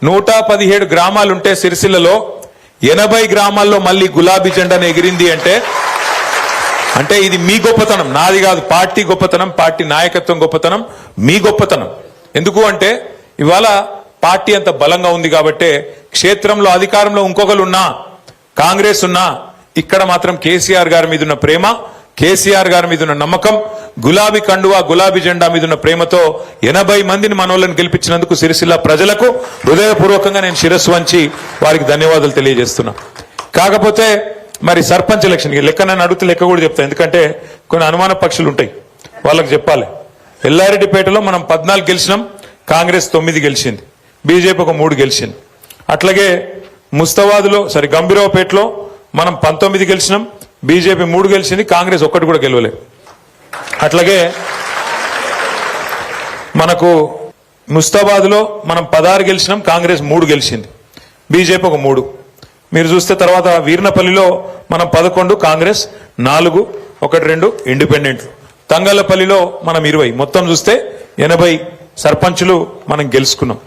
117 గ్రామాలుంటే సిరిసిల్లలో 80 గ్రామాల్లో మళ్ళీ గులాబీ జెండాను ఎగిరింది అంటే ఇది మీ గొప్పతనం, నాది కాదు. పార్టీ గొప్పతనం, పార్టీ నాయకత్వం గొప్పతనం, మీ గొప్పతనం. ఎందుకు అంటే ఇవాళ పార్టీ అంత బలంగా ఉంది కాబట్టి క్షేత్రంలో అధికారంలో ఇంకొకరు ఉన్నా, కాంగ్రెస్ ఉన్నా, ఇక్కడ మాత్రం కేసీఆర్ గారి మీద ఉన్న ప్రేమ, కేసీఆర్ గారి మీద ఉన్న నమ్మకం, గులాబీ కండువా గులాబీ జెండా మీద ఉన్న ప్రేమతో 80 మందిని మనోళ్ళని గెలిపించినందుకు సిరిసిల్ల ప్రజలకు హృదయపూర్వకంగా నేను శిరస్సు వంచి వారికి ధన్యవాదాలు తెలియజేస్తున్నా. కాకపోతే మరి సర్పంచ్ ఎలక్షన్ లెక్క నన్ను అడిగితే లెక్క కూడా చెప్తా, ఎందుకంటే కొన్ని అనుమాన పక్షులు ఉంటాయి, వాళ్ళకి చెప్పాలి. ఎల్లారెడ్డిపేటలో మనం 14 గెలిచినాం, కాంగ్రెస్ 9 గెలిచింది, బీజేపీ ఒక 3 గెలిచింది. అట్లాగే ముస్తాబాద్లో గంభీరావుపేటలో మనం 19 గెలిచినాం, బీజేపీ 3 గెలిచింది, కాంగ్రెస్ 1 కూడా గెలవలేదు. అట్లాగే మనకు ముస్తాబాద్లో మనం 16 గెలిచినాం, కాంగ్రెస్ 3 గెలిచింది, బీజేపీ ఒక 3. మీరు చూస్తే తర్వాత వీర్నపల్లిలో మనం 11, కాంగ్రెస్ 4, 1-2 ఇండిపెండెంట్. తంగళ్లపల్లిలో మనం 20. మొత్తం చూస్తే 80 సర్పంచులు మనం గెలుచుకున్నాం.